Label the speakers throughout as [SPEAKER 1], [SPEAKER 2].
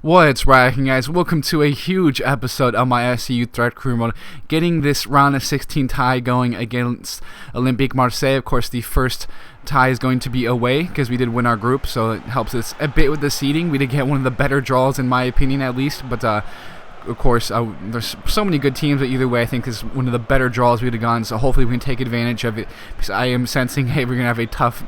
[SPEAKER 1] What's rocking, guys? Welcome to a huge episode of my SC Utrecht crew mode, getting this round of 16 tie going against Olympique Marseille. Of course, the first tie is going to be away because we did win our group, so it helps us a bit with the seeding. We did get one of the better draws, in my opinion, at least, but of course, there's so many good teams that either way, I think this is one of the better draws we'd have gone, so hopefully we can take advantage of it, because I am sensing, hey, we're going to have a tough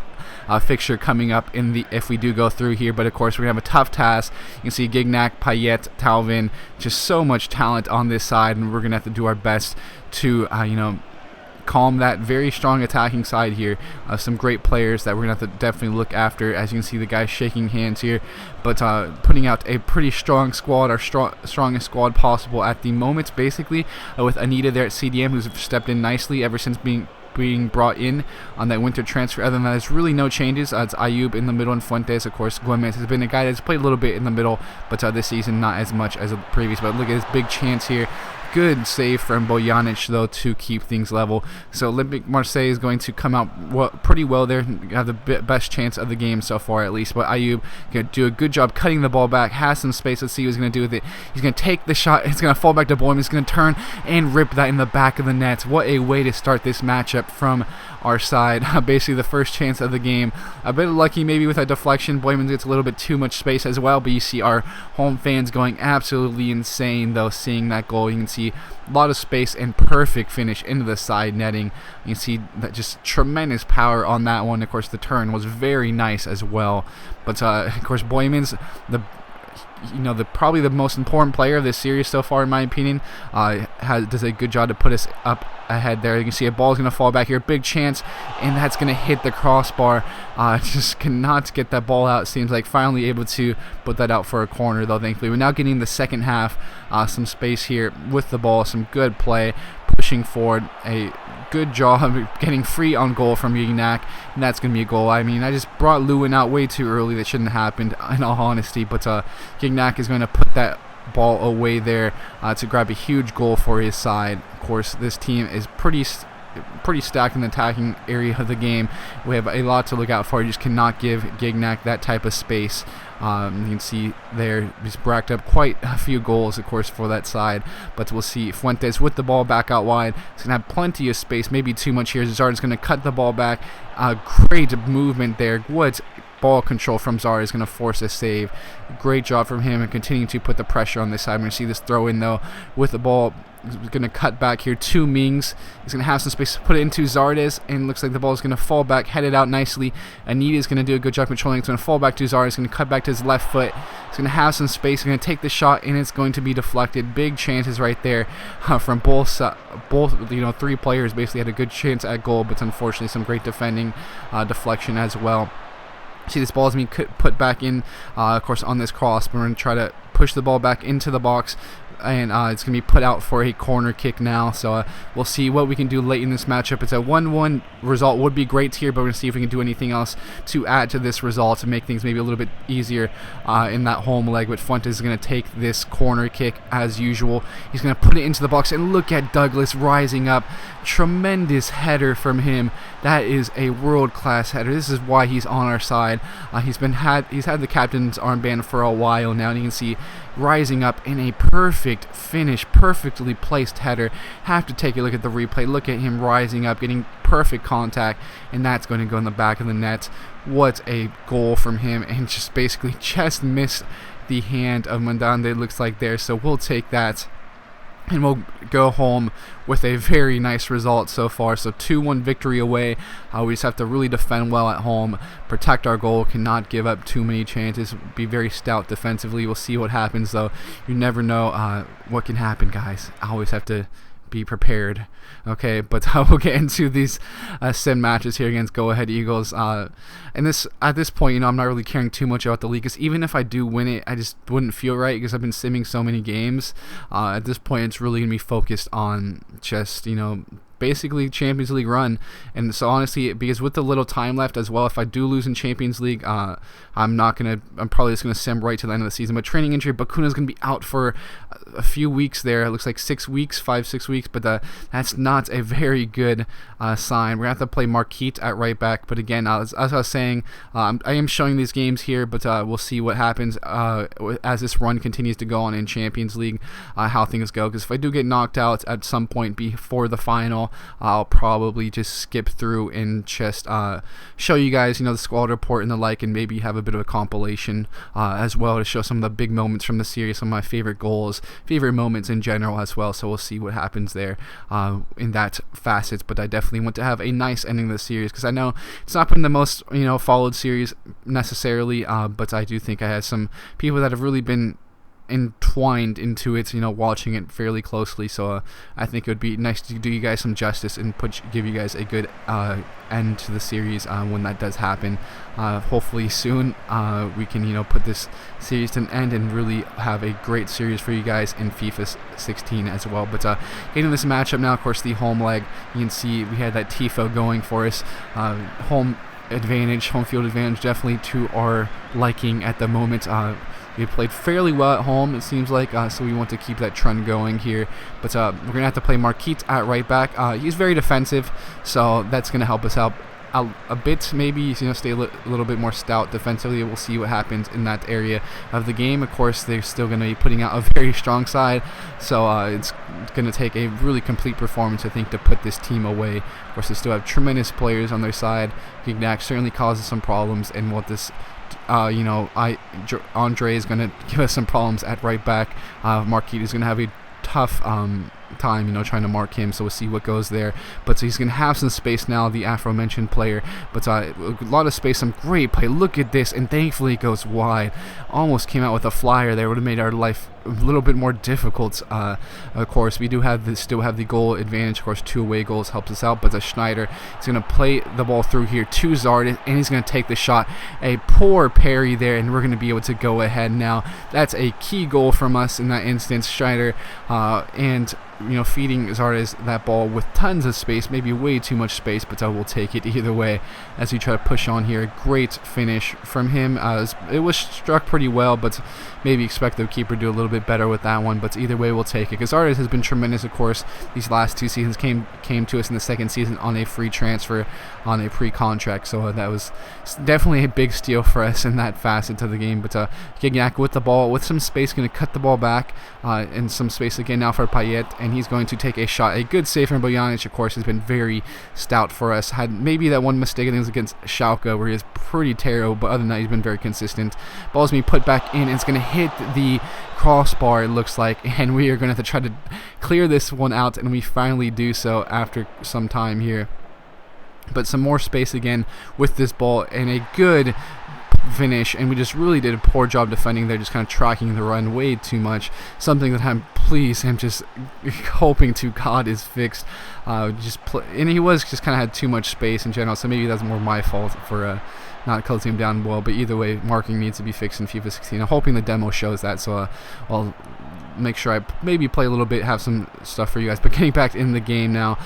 [SPEAKER 1] fixture coming up if we do go through here, but of course we're going to have a tough task. You can see Gignac, Payet, Talvin, just so much talent on this side, and we're going to have to do our best to, calm that very strong attacking side here. Some great players that we're going to have to definitely look after. As you can see, the guys shaking hands here, but putting out a pretty strong squad, our strongest squad possible at the moment, basically, with Anita there at CDM, who's stepped in nicely ever since being brought in on that winter transfer. Other than that, there's really no changes. It's Ayub in the middle and Fuentes. Of course, Gomez has been a guy that's played a little bit in the middle, but this season not as much as the previous. But look at this big chance here. Good save from Bojanic, though, to keep things level. So Olympique Marseille is going to come out pretty well there, have the best chance of the game so far, at least. But Ayub going to do a good job cutting the ball back, has some space. Let's see what he's going to do with it. He's going to take the shot. It's going to fall back to Boyman. He's going to turn and rip that in the back of the net. What a way to start this matchup from our side. Basically the first chance of the game. A bit lucky maybe with a deflection. Boyman gets a little bit too much space as well, but you see our home fans going absolutely insane, though, seeing that goal. You can see a lot of space and perfect finish into the side netting. You can see that just tremendous power on that one. Of course, the turn was very nice as well. But of course, Boyman's probably the most important player of this series so far, in my opinion. Does a good job to put us up ahead there. You can see a ball's going to fall back here. Big chance, and that's going to hit the crossbar. Just cannot get that ball out. Seems like finally able to put that out for a corner, though, thankfully. We're now getting the second half. Some space here with the ball. Some good play. Pushing forward. A good job getting free on goal from Gignac, and that's going to be a goal. I mean, I just brought Lewin out way too early. That shouldn't have happened, in all honesty, but Gignac is going to put that ball away there to grab a huge goal for his side. Of course, this team is pretty stacked in the attacking area of the game. We have a lot to look out for. You just cannot give Gignac that type of space. You can see there he's racked up quite a few goals, of course, for that side. But we'll see Fuentes with the ball back out wide. He's going to have plenty of space, maybe too much here. Zard's going to cut the ball back. Great movement there. What ball control from Zara is going to force a save. Great job from him and continuing to put the pressure on this side. We're going to see this throw in, though, with the ball. He's going to cut back here to Mings. He's going to have some space to put it into Zardes, and looks like the ball is going to fall back, headed out nicely. Anita is going to do a good job controlling it. It's going to fall back to Zardes. He's going to cut back to his left foot. He's going to have some space. He's going to take the shot, and it's going to be deflected. Big chances right there from both three players. Basically had a good chance at goal, but unfortunately some great defending, deflection as well. See, this ball is being put back in, of course, on this cross. We're going to try to push the ball back into the box, and it's going to be put out for a corner kick now. So we'll see what we can do late in this matchup. It's a 1-1 result. Would be great here, but we're going to see if we can do anything else to add to this result to make things maybe a little bit easier in that home leg. But Fuentes is going to take this corner kick as usual. He's going to put it into the box, and look at Douglas rising up. Tremendous header from him. That is a world-class header. This is why he's on our side. He's had the captain's armband for a while now, and you can see rising up in a perfect finish, perfectly placed header. Have to take a look at the replay. Look at him rising up, getting perfect contact, and that's going to go in the back of the net. What a goal from him, and just basically just missed the hand of Mandande, looks like there. So we'll take that, and we'll go home with a very nice result so far. So 2-1 victory away. We just have to really defend well at home, protect our goal, cannot give up too many chances, be very stout defensively. We'll see what happens, though. You never know what can happen, guys. I always have to be prepared. Okay, but we'll get into these sim matches here against Go Ahead Eagles. And at this point, I'm not really caring too much about the league, because even if I do win it, I just wouldn't feel right, because I've been simming so many games. At this point, it's really going to be focused on just, basically Champions League run. And so honestly, because with the little time left as well, if I do lose in Champions League, I'm probably just gonna sim right to the end of the season. But training injury, Bakuna's gonna be out for a few weeks there. It looks like 6 weeks, 5-6 weeks, but that's not a very good sign. We're gonna have to play Marquite at right back. But again, as I was saying, I am showing these games here, but we'll see what happens as this run continues to go on in Champions League, how things go. Because if I do get knocked out at some point before the final, I'll probably just skip through and just show you guys, the squad report and the like, and maybe have a bit of a compilation as well to show some of the big moments from the series, some of my favorite goals, favorite moments in general as well. So we'll see what happens there in that facet. But I definitely want to have a nice ending of the series, because I know it's not been the most followed series necessarily, but I do think I had some people that have really been entwined into it, watching it fairly closely. So I think it would be nice to do you guys some justice and give you guys a good end to the series when that does happen. Hopefully soon we can put this series to an end and really have a great series for you guys in FIFA 16 as well. But getting this matchup now, of course, the home leg, you can see we had that TIFO going for us. Home field advantage definitely to our liking at the moment. We played fairly well at home, it seems like, so we want to keep that trend going here. But we're going to have to play Marquite at right back. He's very defensive, so that's going to help us out a bit, maybe, stay a little bit more stout defensively. We'll see what happens in that area of the game. Of course, they're still going to be putting out a very strong side, so it's going to take a really complete performance, I think, to put this team away. Of course, they still have tremendous players on their side. Gignac certainly causes some problems, and what this Andre is going to give us some problems at right back. Marquite is going to have a tough time, trying to mark him, so we'll see what goes there. But so he's going to have some space now, the aforementioned player, but a lot of space, some great play. Look at this, and thankfully it goes wide. Almost came out with a flyer there, would have made our life a little bit more difficult. Of course, we still have the goal advantage. Of course, 2 away goals helps us out, but the Schneider is going to play the ball through here to Zard, and he's going to take the shot. A poor parry there, and we're going to be able to go ahead now. That's a key goal from us in that instance. Schneider and feeding Zardes that ball with tons of space, maybe way too much space, but we'll take it either way as we try to push on here. Great finish from him. It was struck pretty well, but maybe expect the keeper to do a little bit better with that one, but either way we'll take it, because Zardes has been tremendous. Of course, these last 2 seasons came to us in the second season on a free transfer, on a pre-contract, so that was definitely a big steal for us in that facet of the game. But Gignac with the ball, with some space, going to cut the ball back, and some space again now for Payet, and he's going to take a shot. A good save from Bojanic, of course, has been very stout for us. Had maybe that one mistake, I think it was against Schalke, where he is pretty terrible, but other than that, he's been very consistent. Ball's being put back in, and it's going to hit the crossbar, it looks like, and we are going to have to try to clear this one out, and we finally do so after some time here. But some more space again with this ball, and a good finish, and we just really did a poor job defending there, just kind of tracking the run way too much. Something that I'm just hoping to God is fixed. And he was just kind of had too much space in general, so maybe that's more my fault for not closing him down well. But either way, marking needs to be fixed in FIFA 16. I'm hoping the demo shows that, so I'll make sure I maybe play a little bit, have some stuff for you guys. But getting back in the game now,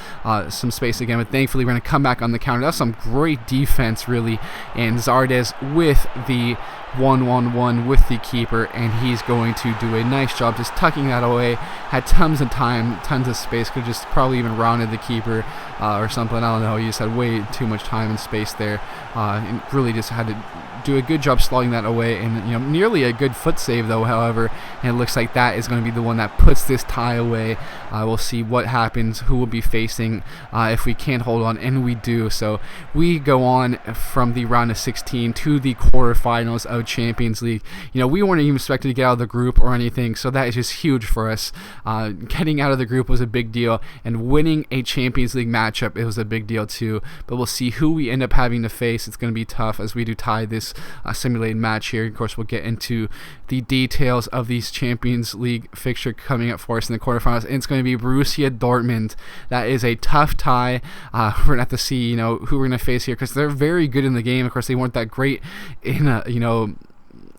[SPEAKER 1] some space again, but thankfully we're going to come back on the counter. That's some great defense, really, and Zardes with the 1-1-1 with the keeper, and he's going to do a nice job just tucking that away. Had tons of time, tons of space, could just probably even rounded the keeper or something. I don't know, he just had way too much time and space there, and really just had to do a good job slotting that away, and nearly a good foot save though, however, and it looks like that is going to be the one that puts this tie away. We'll see what happens, who will be facing if we can't hold on, and we do. So we go on from the round of 16 to the quarterfinals of Champions League. We weren't even expected to get out of the group or anything, so that is just huge for us. Getting out of the group was a big deal, and winning a Champions League matchup, it was a big deal too. But we'll see who we end up having to face. It's going to be tough as we do tie this simulated match here. Of course, we'll get into the details of these Champions League fixture coming up for us in the quarterfinals, and it's going to be Borussia Dortmund. That is a tough tie. We're going to have to see, who we're going to face here, because they're very good in the game. Of course, they weren't that great in,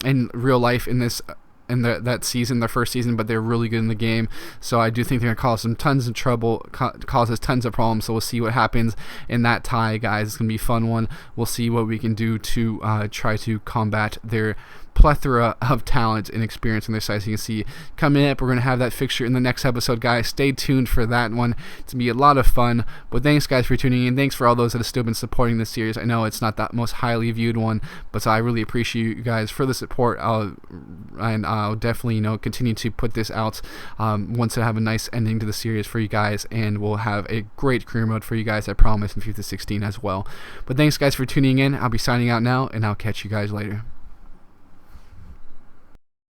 [SPEAKER 1] in real life in this in that season, their first season, but they're really good in the game. So I do think they're going to cause them tons of trouble, cause us tons of problems. So we'll see what happens in that tie, guys. It's going to be a fun one. We'll see what we can do to try to combat their plethora of talent and experience on their side. So you can see coming up, we're going to have that fixture in the next episode, guys. Stay tuned for that one. It's going to be a lot of fun. But thanks, guys, for tuning in. Thanks for all those that have still been supporting this series. I know it's not that most highly viewed one, but I really appreciate you guys for the support. I'll definitely continue to put this out once I have a nice ending to the series for you guys, and we'll have a great career mode for you guys, I promise, in FIFA 16 as well. But thanks, guys, for tuning in. I'll be signing out now, and I'll catch you guys later.